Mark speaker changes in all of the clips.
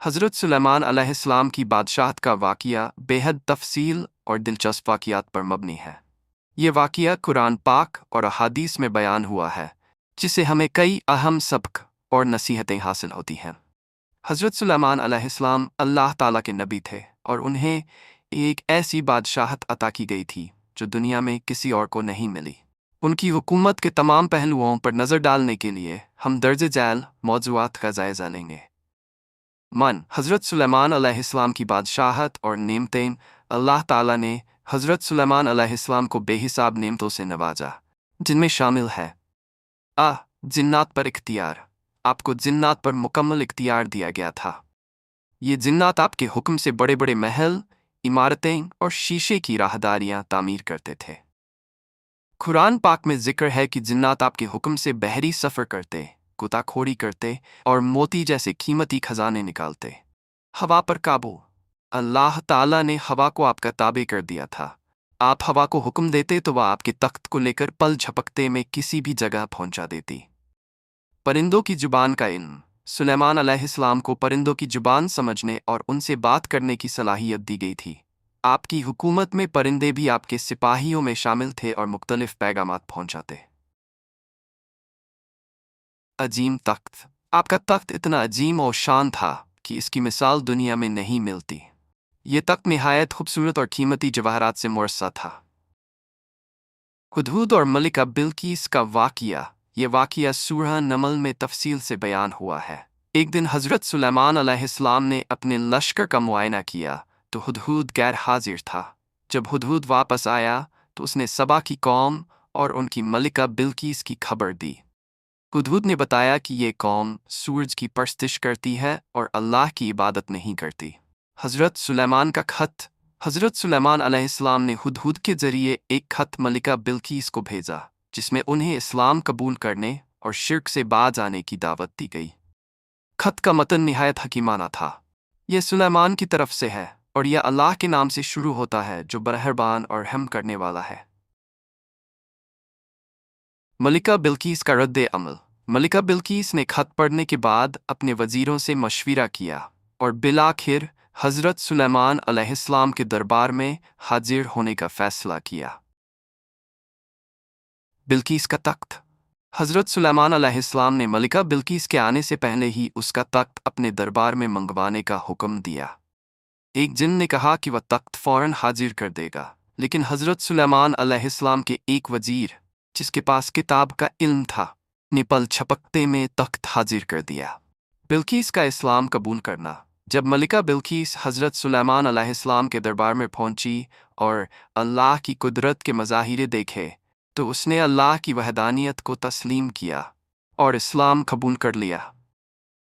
Speaker 1: हज़रत सुलेमान अलैहिस्सलाम की बादशाहत का वाक़या बेहद तफ़सील और दिलचस्प वाक़यात पर मबनी है। ये वाक़या कुरान पाक और अहादीस में बयान हुआ है, जिससे हमें कई अहम सबक और नसीहतें हासिल होती हैं। हज़रत सुलेमान अलैहिस्सलाम अल्लाह ताला के नबी थे और उन्हें एक ऐसी बादशाहत अता की गई थी जो दुनिया में किसी और को नहीं मिली। उनकी हुकूमत के तमाम पहलुओं पर नज़र डालने के लिए हम दर्ज झैल मौज़ूआत का जायज़ा लेंगे। हज़रत सुलेमान अलैहिस्सलाम की बादशाहत और नेमतें। अल्लाह ताला ने हज़रत सुलेमान अलैहिस्सलाम को बेहिसाब नेमतों से नवाजा, जिनमें शामिल है जिन्नात पर इख्तियार। आपको जिन्नात पर मुकम्मल इख्तियार दिया गया था। ये जिन्नात आपके हुक्म से बड़े बड़े महल, इमारतें और शीशे की राहदारियां तामीर करते थे। कुरान पाक में जिक्र है कि जिन्नात आपके हुक्म से बहरी सफ़र करते, गोताखोरी करते और मोती जैसे कीमती खजाने निकालते। हवा पर काबू। अल्लाह ताला ने हवा को आपका ताबे कर दिया था। आप हवा को हुक्म देते तो वह आपके तख्त को लेकर पल झपकते में किसी भी जगह पहुंचा देती। परिंदों की जुबान का इल्म। सुलेमान अलैहिस्सलाम को परिंदों की जुबान समझने और उनसे बात करने की सलाहियत दी गई थी। आपकी हुकूमत में परिंदे भी आपके सिपाहियों में शामिल थे और मुख्तलिफ पैगामात पहुंचाते। अजीम तख्त। आपका तख्त इतना अजीम और शान था कि इसकी मिसाल दुनिया में नहीं मिलती। ये तख्त निहायत खूबसूरत और कीमती जवाहरात से मुरस्सा था। हुदहुद और मलिका बिल्कीस का वाक़या। ये वाक़या सूरह नमल में तफसील से बयान हुआ है। एक दिन हज़रत सुलेमान अलैहिस्सलाम ने अपने लश्कर का मुआयना किया तो हुदहुद गैर हाजिर था। जब हुदहुद वापस आया तो उसने सबा की कौम और उनकी मलिका बिल्कीस की खबर दी। हुदहुद ने बताया कि ये कौम सूरज की परस्तिश करती है और अल्लाह की इबादत नहीं करती। हज़रत सुलेमान का खत। हज़रत सुलेमान अलैहिस्सलाम ने हुदहुद के ज़रिए एक खत मलिका बिल्कीस को भेजा, जिसमें उन्हें इस्लाम कबूल करने और शिर्क से बाज आने की दावत दी गई। खत का मतन निहायत हकीमाना था। यह सुलेमान की तरफ से है और यह अल्लाह के नाम से शुरू होता है जो मेहरबान और रहम करने वाला है। मलिका बिल्कीस का रद्द अमल। मलिका बिल्कीस ने खत पढ़ने के बाद अपने वज़ीरों से मशविरा किया और बिलाखिर हज़रत सुलेमान अलैहिस्सलाम के दरबार में हाजिर होने का फ़ैसला किया। बिल्कीस का तख्त। हज़रत सुलेमान अलैहिस्सलाम ने मलिका बिल्कीस के आने से पहले ही उसका तख्त अपने दरबार में मंगवाने का हुक्म दिया। एक जिन ने कहा कि वह तख्त फ़ौरन हाजिर कर देगा, लेकिन हज़रत सुलेमान अलैहिस्सलाम के एक वज़ीर, जिसके पास किताब का इल्म था, ने पल झपकते में तख्त हाजिर कर दिया। बिल्कीस का इस्लाम कबूल करना। जब मलिका बिल्कीस हज़रत सुलेमान अलैहिस्सलाम के दरबार में पहुंची और अल्लाह की कुदरत के मज़ाहिरे देखे तो उसने अल्लाह की वहदानियत को तस्लीम किया और इस्लाम कबूल कर लिया।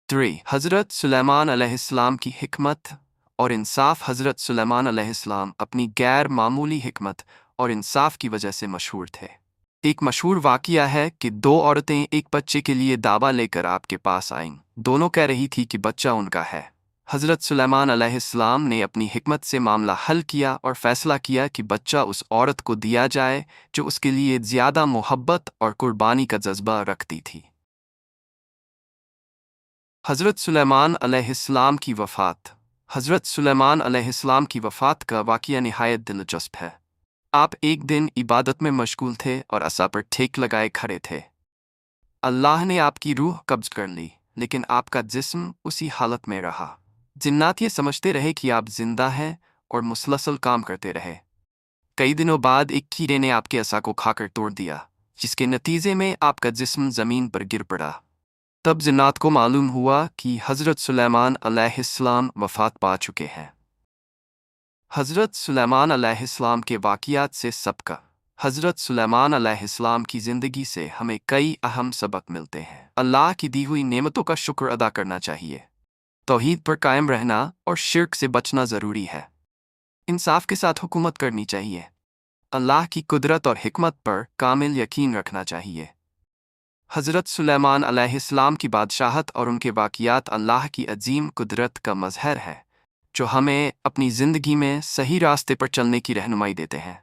Speaker 1: 3. हज़रत सुलेमान अलैहिस्सलाम की हिकमत और इंसाफ। हज़रत सुलेमान अलैहिस्सलाम अपनी गैर मामूली हिकमत और इंसाफ की वजह से मशहूर थे। एक मशहूर वाक़या है कि दो औरतें एक बच्चे के लिए दावा लेकर आपके पास आईं। दोनों कह रही थी कि बच्चा उनका है। हज़रत सुलेमान अलैहिस्सलाम ने अपनी हिकमत से मामला हल किया और फ़ैसला किया कि बच्चा उस औरत को दिया जाए जो उसके लिए ज़्यादा मोहब्बत और कुर्बानी का जज्बा रखती थी। हज़रत सुलेमान अलैहिस्सलाम की वफ़ात। हज़रत सुलेमान अलैहिस्सलाम की वफ़ात का वाक़या निहायत दिलचस्प है। आप एक दिन इबादत में मशगूल थे और असा पर ठेक लगाए खड़े थे। अल्लाह ने आपकी रूह कब्ज़ कर ली, लेकिन आपका जिस्म उसी हालत में रहा। जिन्नात ये समझते रहे कि आप जिंदा हैं और मुसलसल काम करते रहे। कई दिनों बाद एक कीड़े ने आपके असा को खाकर तोड़ दिया, जिसके नतीजे में आपका जिस्म ज़मीन पर गिर पड़ा। तब जिन्नात को मालूम हुआ कि हज़रत सुलेमान अलैहिस्सलाम वफ़ात पा चुके हैं। हज़रत सुलेमान अलैहिस्सलाम के वाक़यात से सबका। हज़रत सुलेमान अलैहिस्सलाम की ज़िंदगी से हमें कई अहम सबक मिलते हैं। अल्लाह की दी हुई नेमतों का शुक्र अदा करना चाहिए। तौहीद पर कायम रहना और शिर्क से बचना ज़रूरी है। इंसाफ के साथ हुकूमत करनी चाहिए। अल्लाह की कुदरत और हिकमत पर कामिल यकीन रखना चाहिए। हज़रत सुलेमान अलैहिस्सलाम की बादशाहत और उनके वाक़यात अल्लाह की अजीम कुदरत का मज़हर है, जो हमें अपनी ज़िंदगी में सही रास्ते पर चलने की रहनुमाई देते हैं।